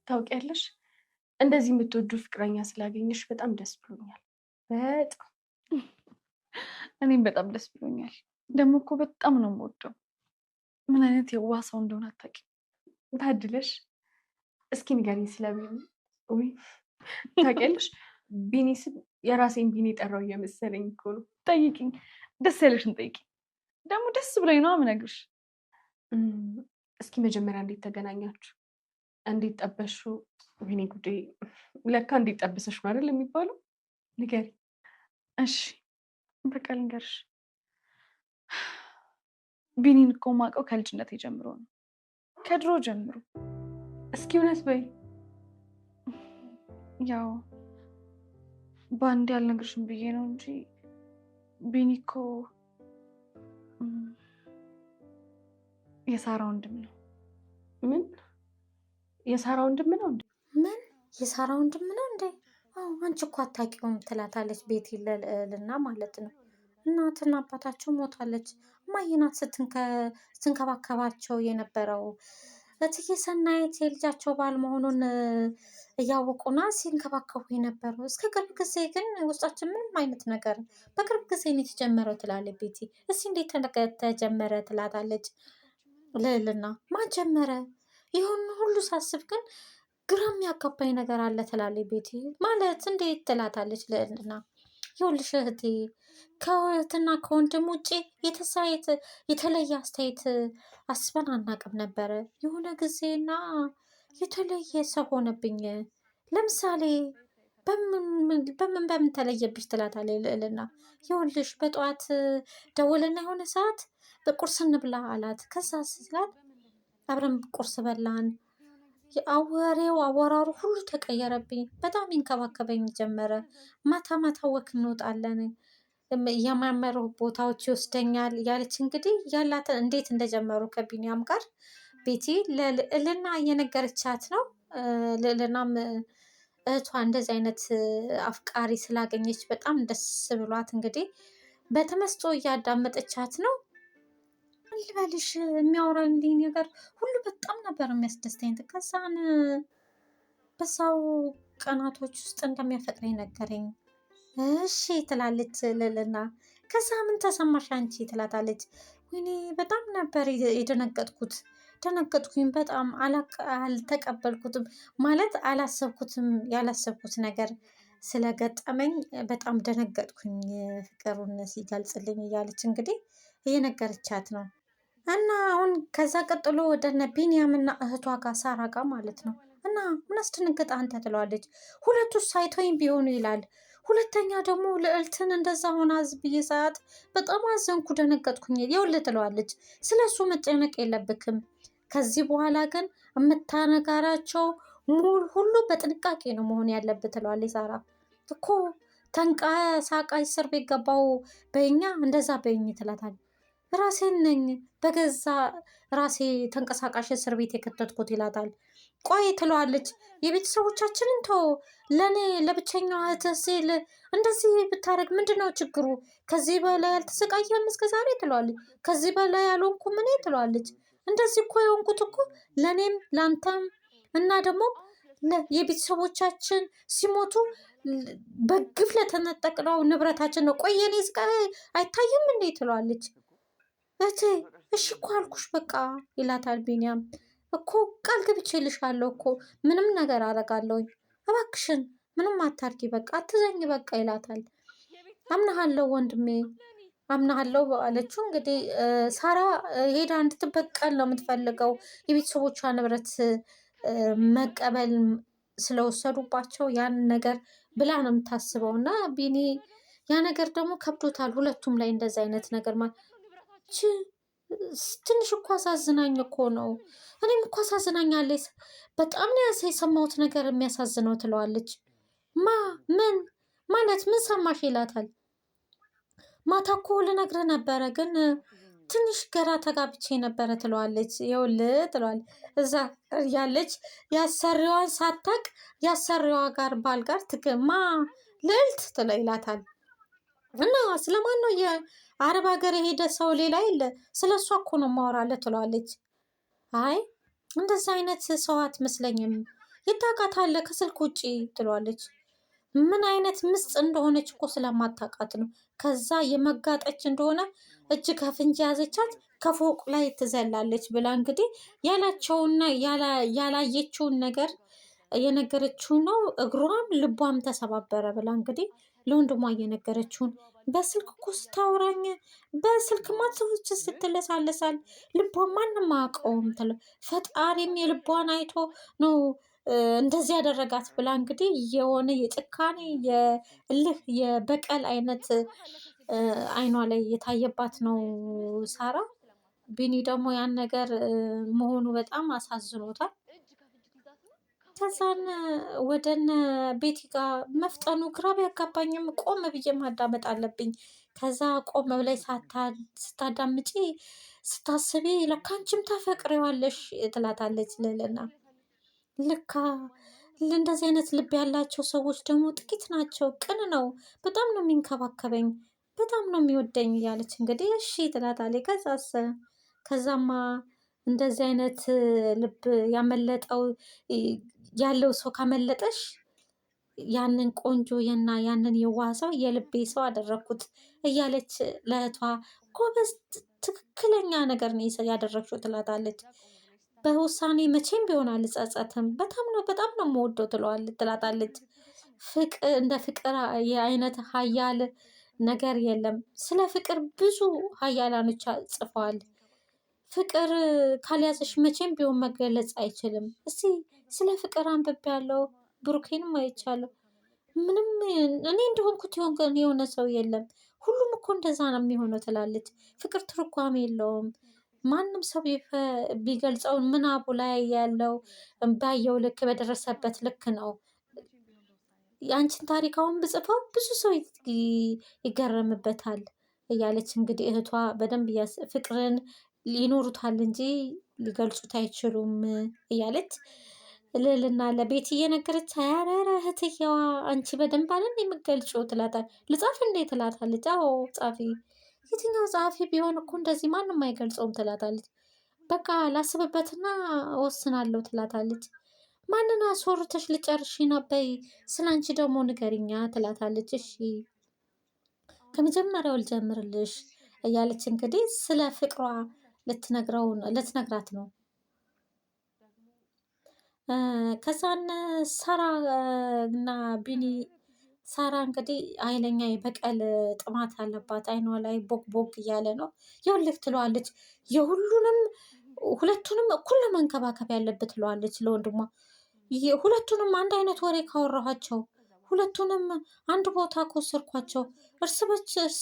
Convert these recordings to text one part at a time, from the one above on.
ታውቂያለሽ፣ እንደዚህ የምትወዱ ፍቅረኛ ስላገኘሽ በጣም ደስ ብሎኛል። በጣም እኔም በጣም ደስ ብሎኛል። ደግሞ እኮ በጣም ነው የምወደው። ምን አይነት የዋህ ሰው እንደሆነ አታውቂም። ታድለሽ። እስኪ ንገሪኝ ስለ ቢኒ። ውይ ታውቂያለሽ፣ ቢኒ ስል የራሴን ቢኒ ጠራው እየመሰለኝ እኮ ነው። ጠይቂኝ፣ ደስ ያለሽን ጠይቂኝ። ደግሞ ደስ ብሎኝ ነው የምነግርሽ። እስኪ መጀመሪያ እንዴት ተገናኛችሁ? እንዴት ጠበሹ? ወይኔ ጉዴ! ለካ እንዴት ጠብሰሽ ነው አይደል የሚባለው? ንገሪ። እሺ በቃ ልንገርሽ። ቢኒን እኮ የማውቀው ከልጅነቴ ጀምሮ ነው፣ ከድሮ ጀምሮ። እስኪ እውነት በይ። ያው በአንድ ያልነግርሽም ብዬ ነው እንጂ ቢኒ እኮ የሳራ ወንድም ነው። ምን? የሳራ ወንድም ነው እንዴ? ምን? የሳራ ወንድም ነው እንዴ? አዎ፣ አንቺ እኮ አታውቂውም ትላታለች ቤቲ ልና ማለት ነው። እናትና አባታቸው ሞታለች። እማዬ ናት ስትንከባከባቸው የነበረው። እትዬ ሰናይት የልጃቸው ባል መሆኑን እያወቁና ሲንከባከቡ የነበረው። እስከ ቅርብ ጊዜ ግን ውስጣችን ምንም አይነት ነገር በቅርብ ጊዜ ነው የተጀመረው ትላለች ቤቲ። እስኪ እንዴት ተጀመረ ትላታለች ልዕልና። ማን ጀመረ? ይሁን ሁሉ ሳስብ ግን ግራ የሚያጋባኝ ነገር አለ ትላለች ቤቲ። ማለት እንዴት ትላታለች ልዕልና። ይኸውልሽ እህቴ ከእህትና ከወንድም ውጭ የተለየ አስተያየት አስበን አናውቅም ነበረ። የሆነ ጊዜና የተለየ ሰው ሆነብኝ። ለምሳሌ በምን ተለየብሽ ትላታለች ልዕልና። ይኸውልሽ በጠዋት ደወለና የሆነ ሰዓት በቁርስ እንብላ አላት። ከዛ ስላት አብረን ቁርስ በላን። አወሬው አወራሩ ሁሉ ተቀየረብኝ። በጣም ይንከባከበኝ ጀመረ። ማታ ማታ ወክ እንወጣለን፣ የማመሩ ቦታዎች ይወስደኛል እያለች እንግዲህ ያላትን እንዴት እንደጀመሩ ከቢኒያም ጋር ቤቲ ለልዕልና እየነገረቻት ነው። ልዕልናም እህቷ እንደዚህ አይነት አፍቃሪ ስላገኘች በጣም ደስ ብሏት እንግዲህ በተመስጦ እያዳመጠቻት ነው። ልበልሽ የሚያወራልኝ ነገር ሁሉ በጣም ነበር የሚያስደስተኝ። ከዛን በዛው ቀናቶች ውስጥ እንደሚያፈቅረኝ ነገረኝ። እሺ ትላለች ልዕልና። ከዛ ምን ተሰማሽ አንቺ ትላታለች። ወይኔ በጣም ነበር የደነገጥኩት። ደነገጥኩኝ በጣም አልተቀበልኩትም። ማለት አላሰብኩትም። ያላሰብኩት ነገር ስለገጠመኝ በጣም ደነገጥኩኝ ፍቅሩን ሲገልጽልኝ እያለች እንግዲህ እየነገረቻት ነው። እና አሁን ከዛ ቀጥሎ ወደ እነ ቢንያምና እህቷ ጋር ሳራ ጋር ማለት ነው። እና ምን አስደነገጠ አንተ ትለዋለች። ሁለቱስ ሳይቶኝ ቢሆኑ ይላል። ሁለተኛ ደግሞ ልዕልትን እንደዛ ሆና ብዬ ሰዓት በጣም አዘንኩ፣ ደነገጥኩኝ። ይኸውልህ ትለዋለች፣ ስለ እሱ መጨነቅ የለብክም። ከዚህ በኋላ ግን የምታነጋራቸው ሁሉ በጥንቃቄ ነው መሆን ያለብህ ትለዋለች። ሳራ እኮ ተንቀሳቃሽ እስር ቤት ገባው በኛ እንደዛ በኝ ትላታለች። ራሴን ነኝ በገዛ ራሴ ተንቀሳቃሽ እስር ቤት የከተትኩት ይላታል። ቆይ ትለዋለች፣ የቤተሰቦቻችንን ተው፣ ለእኔ ለብቸኛዋ እህትህ ሲል እንደዚህ ብታደርግ ምንድን ነው ችግሩ? ከዚህ በላይ ያልተሰቃየም እስከ ዛሬ ትለዋለች። ከዚህ በላይ ያልሆንኩም እኔ ትለዋለች። እንደዚህ እኮ የሆንኩት እኮ ለእኔም ለአንተም እና ደግሞ የቤተሰቦቻችን ሲሞቱ በግፍ ለተነጠቅነው ንብረታችን ነው። ቆይ የኔ ስቃይ አይታይም እንዴ ትለዋለች። እህቴ እሺ እኮ አልኩሽ በቃ ይላታል ቢኒያም። እኮ ቃል ገብቼልሻለሁ እኮ ምንም ነገር አደርጋለሁኝ፣ እባክሽን ምንም አታርጊ፣ በቃ አትዘኝ በቃ ይላታል። አምናሃለሁ ወንድሜ አምናሃለሁ አለችው። እንግዲህ ሳራ ሄዳ እንድትበቀል ነው የምትፈልገው። የቤተሰቦቿ ንብረት መቀበል ስለወሰዱባቸው ያን ነገር ብላ ነው የምታስበው። እና ቢኒ ያ ነገር ደግሞ ከብዶታል። ሁለቱም ላይ እንደዚ አይነት ነገር ትንሽ እኮ አሳዝናኝ እኮ ነው። እኔም እኮ አሳዝናኛለች። በጣም ነው የሰማሁት ነገር የሚያሳዝነው ትለዋለች። ምን ማለት ምን ሰማሽ ይላታል። ማታ እኮ ልነግርህ ነበረ ግን ትንሽ ገራ ተጋብቼ ነበረ ትለዋለች። ይኸውልህ ትለዋለች። እዛ ያለች ያሰሪዋን ሳታቅ ያሰሪዋ ጋር ባል ጋር ትግማ ልዕልት ትለው ይላታል። እና ስለማን ነው የአረብ ሀገር የሄደ ሰው ሌላ የለ? ስለ እሷ እኮ ነው ማወራለት ትለዋለች። አይ እንደዛ አይነት ሰው አትመስለኝም። ይታቃታለህ ከስልክ ውጪ ትለዋለች። ምን አይነት ምስጥ እንደሆነች እኮ ስለማታውቃት ነው። ከዛ የመጋጠች እንደሆነ እጅ ከፍንጅ ያዘቻት ከፎቅ ላይ ትዘላለች ብላ እንግዲህ ያላቸውና ያላየችውን ነገር እየነገረችው ነው። እግሯም ልቧም ተሰባበረ ብላ እንግዲህ ለወንድሟ እየነገረችውን በስልክ እኮ ስታወራኝ በስልክ ማሰቦች ስትለሳለሳል ልቧን ማንም አያውቀውም ፈጣሪም የልቧን አይቶ ነው እንደዚህ ያደረጋት ብላ እንግዲህ የሆነ የጭካኔ የእልህ የበቀል አይነት አይኗ ላይ የታየባት ነው ሳራ። ቢኒ ደግሞ ያን ነገር መሆኑ በጣም አሳዝኖታል። ከዛን ወደነ ቤቲ ጋር መፍጠኑ ግራ ቢያጋባኝም ቆም ብዬ ማዳመጥ አለብኝ። ከዛ ቆም ብላይ ስታዳምጪ ስታስቢ ለካ አንቺም ታፈቅሪዋለሽ ትላታለች ልዕልና። ልካ እንደዚህ አይነት ልብ ያላቸው ሰዎች ደግሞ ጥቂት ናቸው። ቅን ነው፣ በጣም ነው የሚንከባከበኝ፣ በጣም ነው የሚወደኝ እያለች እንግዲህ እሺ ትላታለች። ከዛማ እንደዚህ አይነት ልብ ያመለጠው ያለው ሰው ካመለጠሽ ያንን ቆንጆ ያንን የዋህ ሰው የልቤ ሰው አደረግኩት እያለች ለእህቷ ጎበዝ፣ ትክክለኛ ነገር ነው ያደረግሽው ትላታለች። በውሳኔ መቼም ቢሆን አልጸጸትም፣ በጣም ነው የምወደው ትላታለች። እንደ ፍቅር የአይነት ሀያል ነገር የለም። ስለ ፍቅር ብዙ ሀያላኖች ጽፈዋል። ፍቅር ካልያዘሽ መቼም ቢሆን መገለጽ አይችልም። እስቲ ስለ ፍቅር አንብቤያለሁ፣ ብሩኬንም አይቻለሁ። ምንም እኔ እንደሆንኩት የሆነ ሰው የለም። ሁሉም እኮ እንደዛ ነው የሚሆነው ትላለች። ፍቅር ትርጓሜ የለውም። ማንም ሰው ቢገልጸው ምናቡ ላይ ያለው ባየው ልክ በደረሰበት ልክ ነው። የአንቺን ታሪክ አሁን ብጽፈው ብዙ ሰው ይገረምበታል እያለች እንግዲህ እህቷ በደንብ ፍቅርን ሊኖሩታል እንጂ ሊገልጹት አይችሉም እያለች ልዕልና ለቤት እየነገረች ኧረ እህትየዋ አንቺ በደንብ አለን የምገልጪው ትላታል። ልጻፍ እንዴ ትላታለች። አዎ ጻፊ፣ የትኛው ጸሐፊ ቢሆን እኮ እንደዚህ ማንም አይገልጸውም ትላታለች። በቃ ላስብበትና ወስናለሁ ትላታለች። ማንን አስወርተሽ ልጨርሽ ነው? በይ ስለ አንቺ ደግሞ ንገሪኛ ትላታለች። እሺ ከመጀመሪያው ልጀምርልሽ እያለች እንግዲህ ስለ ፍቅሯ ልትነግራት ነው። ከዛን ሳራ እና ቢኒ ሳራ እንግዲህ ኃይለኛ የበቀል ጥማት አለባት። አይኗ ላይ ቦግ ቦግ እያለ ነው። ይኸውልህ ትለዋለች፣ ሁለቱንም እኩል ለመንከባከብ ያለብህ ትለዋለች ለወንድሟ። ሁለቱንም አንድ አይነት ወሬ ካወራኋቸው፣ ሁለቱንም አንድ ቦታ ከወሰድኳቸው እርስ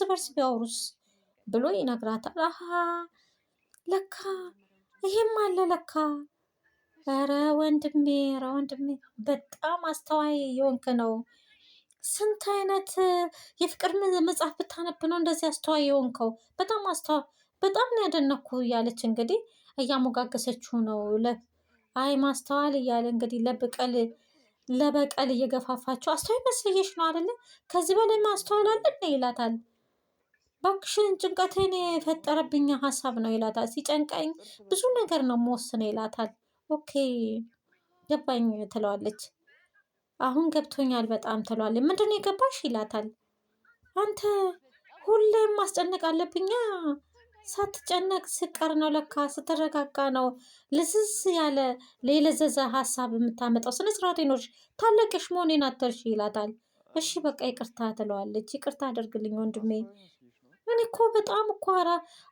በርስ ቢያወሩስ ብሎ ይነግራታል። አሀ ለካ ይሄም አለ ለካ። ኧረ ወንድሜ በጣም አስተዋይ የሆንክ ነው። ስንት አይነት የፍቅር መጽሐፍ ብታነብ ነው እንደዚህ አስተዋይ የሆንከው? በጣም ነው ያደነኩ እያለች እንግዲህ እያሞጋገሰችው ነው። አይ ማስተዋል እያለ እንግዲህ ለበቀል እየገፋፋቸው አስተዋይ መስየሽ ነው አይደለ? ከዚህ በላይ ማስተዋል አለ ይላታል። እባክሽን ጭንቀቴን የፈጠረብኝ ሀሳብ ነው ይላታል። ሲጨንቀኝ ብዙ ነገር ነው የምወስነው ይላታል። ኦኬ ገባኝ ትለዋለች። አሁን ገብቶኛል በጣም ትለዋለች። ምንድን ነው የገባሽ ይላታል። አንተ ሁሌም ማስጨነቅ አለብኛ? ሳትጨነቅ ስቀር ነው ለካ ስትረጋጋ ነው ልስስ ያለ የለዘዘ ሀሳብ የምታመጣው። ስነ ስርዓት ይኖርሽ፣ ታለቅሽ መሆኔን አትርሺ ይላታል። እሺ በቃ ይቅርታ ትለዋለች። ይቅርታ አድርግልኝ ወንድሜ፣ እኔ እኮ በጣም እኮ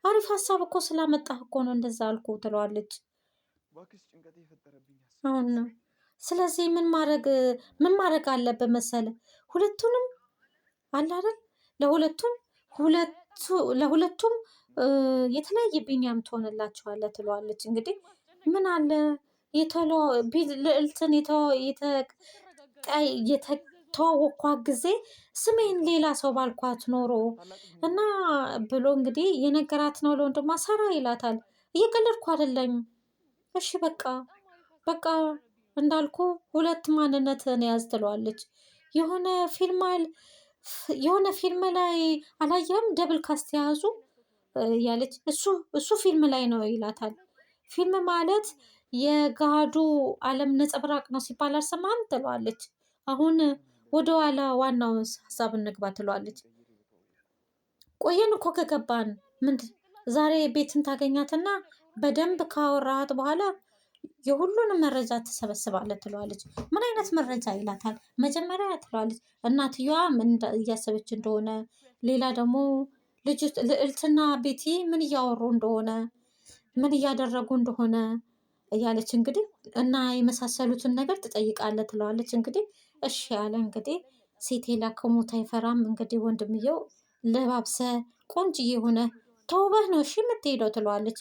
አሪፍ ሀሳብ እኮ ስላመጣህ እኮ ነው እንደዛ አልኩ ትለዋለች። አሁን ነው ስለዚህ ምን ማድረግ አለብን መሰለ፣ ሁለቱንም አለ አይደል፣ ለሁለቱም የተለያየ ቢኒያም ትሆንላቸዋለህ ትለዋለች። እንግዲህ ምን አለ ልዕልትን የተዋወቅኳት ጊዜ ስሜን ሌላ ሰው ባልኳት ኖሮ እና ብሎ እንግዲህ የነገራት ነው ለወንድሟ ሰራ ይላታል። እየቀለድኩ አይደለም። እሺ በቃ እንዳልኩ ሁለት ማንነትን ያዝ ትለዋለች። የሆነ ፊልም ላይ አላየም ደብል ካስት የያዙ ያለች እሱ ፊልም ላይ ነው ይላታል። ፊልም ማለት የጋዱ ዓለም ነጸብራቅ ነው ሲባል አልሰማህም ትለዋለች። አሁን ወደኋላ ዋናው ሀሳብ እንግባ ትለዋለች። ቆየን እኮ ከገባን ዛሬ ቤትን ታገኛትና በደንብ ካወራት በኋላ የሁሉንም መረጃ ትሰበስባለህ ትለዋለች። ምን አይነት መረጃ ይላታል። መጀመሪያ ትለዋለች እናትየዋ ምን እያሰበች እንደሆነ፣ ሌላ ደግሞ ልዕልትና ቤቲ ምን እያወሩ እንደሆነ፣ ምን እያደረጉ እንደሆነ እያለች እንግዲህ እና የመሳሰሉትን ነገር ትጠይቃለህ ትለዋለች። እንግዲህ እሺ ያለ እንግዲህ ሴት የላከው ሞት አይፈራም። እንግዲህ ወንድምየው ለባብሰ ቆንጅዬ ሆነ ተውበህ ነው እሺ የምትሄደው ትለዋለች።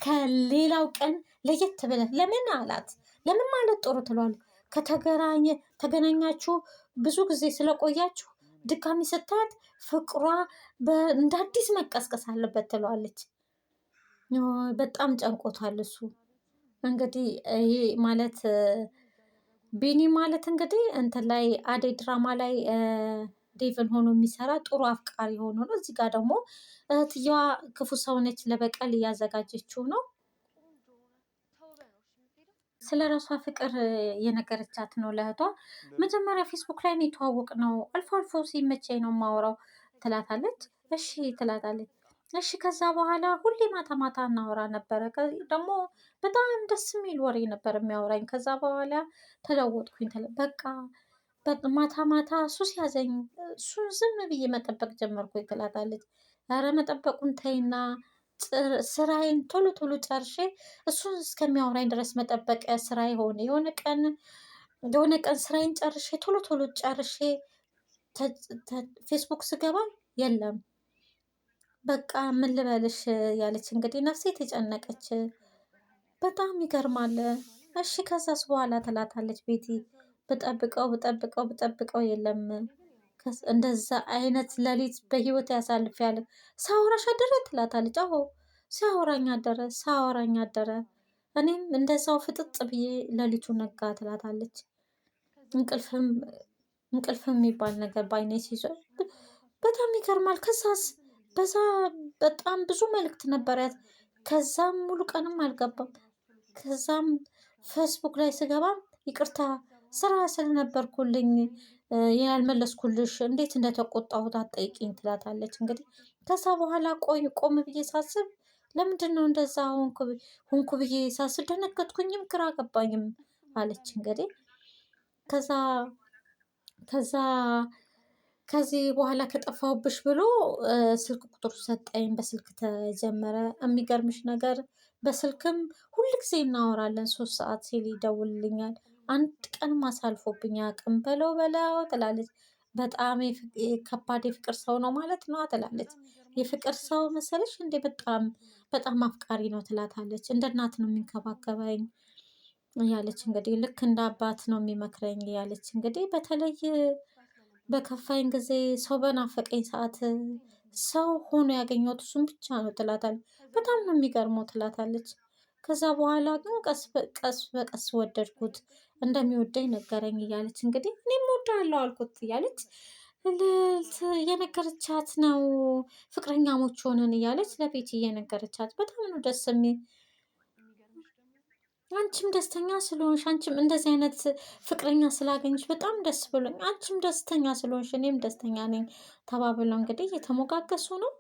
ከሌላው ቀን ለየት ብለህ ለምን አላት። ለምን ማለት ጥሩ ትለዋለች። ተገናኛችሁ ብዙ ጊዜ ስለቆያችሁ ድጋሚ ስታያት ፍቅሯ እንደ አዲስ መቀስቀስ አለበት ትለዋለች። በጣም ጨንቆታል እሱ እንግዲህ ይሄ ማለት ቢኒ ማለት እንግዲህ እንትን ላይ አደይ ድራማ ላይ ዴቭን ሆኖ የሚሰራ ጥሩ አፍቃሪ ሆኖ ነው። እዚህ ጋር ደግሞ እህትየዋ ክፉ ሰው ነች፣ ለበቀል እያዘጋጀችው ነው። ስለ ራሷ ፍቅር የነገረቻት ነው ለእህቷ። መጀመሪያ ፌስቡክ ላይ ነው የተዋወቅነው፣ አልፎ አልፎ ሲመቸኝ ነው የማወራው ትላታለች። እሺ ትላታለች። እሺ ከዛ በኋላ ሁሌ ማታ ማታ እናወራ ነበረ። ደግሞ በጣም ደስ የሚል ወሬ ነበር የሚያወራኝ። ከዛ በኋላ ተለወጥኩኝ። በቃ ማታ ማታ ሱስ ያዘኝ፣ እሱን ዝም ብዬ መጠበቅ ጀመርኩኝ ትላታለች። ኧረ መጠበቁን ተይና ስራዬን ቶሎ ቶሎ ጨርሼ እሱን እስከሚያወራኝ ድረስ መጠበቅ ስራ ሆነ። የሆነ ቀን ስራዬን ጨርሼ ቶሎ ቶሎ ጨርሼ ፌስቡክ ስገባ የለም። በቃ ምን ልበልሽ ያለች እንግዲህ ነፍሴ ተጨነቀች። በጣም ይገርማል። እሺ ከዛስ በኋላ ትላታለች ቤቲ። ብጠብቀው የለም። እንደዛ አይነት ሌሊት በህይወት ያሳልፊያለሁ። ሳወራሽ አደረ ትላታለች። አዎ ሳወራኝ አደረ። እኔም እንደዛው ፍጥጥ ብዬ ሌሊቱ ነጋ ትላታለች። እንቅልፍም የሚባል ነገር በአይኔ ሲዞር በጣም ይገርማል። ከዛስ በዛ በጣም ብዙ መልእክት ነበራት። ከዛም ሙሉ ቀንም አልገባም። ከዛም ፌስቡክ ላይ ስገባም ይቅርታ ስራ ስለነበርኩልኝ ያልመለስኩልሽ እንዴት እንደተቆጣሁት አትጠይቂኝ ትላታለች። እንግዲህ ከዛ በኋላ ቆም ብዬ ሳስብ ለምንድን ነው እንደዛ ሆንኩ ብዬ ሳስብ ደነገጥኩኝም ግራ ገባኝም አለች። እንግዲህ ከዚህ በኋላ ከጠፋሁብሽ ብሎ ስልክ ቁጥሩ ሰጠኝ። በስልክ ተጀመረ። የሚገርምሽ ነገር በስልክም ሁልጊዜ እናወራለን። 3 ሰዓት ሲል ይደውልልኛል። አንድ ቀንም አሳልፎብኝ አያውቅም። በለው ትላለች። በጣም ከባድ የፍቅር ሰው ነው ማለት ነው ትላለች። የፍቅር ሰው መሰለሽ እንዴ? በጣም አፍቃሪ ነው ትላታለች። እንደ እናት ነው የሚንከባከበኝ እያለች እንግዲህ ልክ እንደ አባት ነው የሚመክረኝ እያለች እንግዲህ በተለይ በከፋኝ ጊዜ ሰው በናፈቀኝ ሰዓት ሰው ሆኖ ያገኘሁት እሱን ብቻ ነው ትላታለች። በጣም ነው የሚገርመው ትላታለች። ከዛ በኋላ ግን ቀስ በቀስ ወደድኩት፣ እንደሚወደኝ ነገረኝ እያለች እንግዲህ እኔም እወድሃለሁ አልኩት እያለች እየነገረቻት ነው። ፍቅረኛሞች ሆነን እያለች ለቤቲ እየነገረቻት በጣም ነው ደስ የሚል። አንቺም ደስተኛ ስለሆንሽ፣ አንቺም እንደዚህ አይነት ፍቅረኛ ስላገኘሽ በጣም ደስ ብሎኝ፣ አንቺም ደስተኛ ስለሆንሽ እኔም ደስተኛ ነኝ ተባብለው እንግዲህ እየተሞጋገሱ ነው።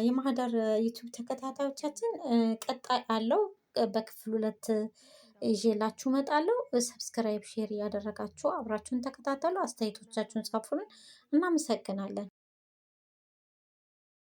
የማህደር ዩቱብ ተከታታዮቻችን ቀጣይ አለው። በክፍል 2 ይዤላችሁ እመጣለሁ። ሰብስክራይብ፣ ሼር እያደረጋችሁ አብራችሁን ተከታተሉ። አስተያየቶቻችሁን ጻፉልን። እናመሰግናለን።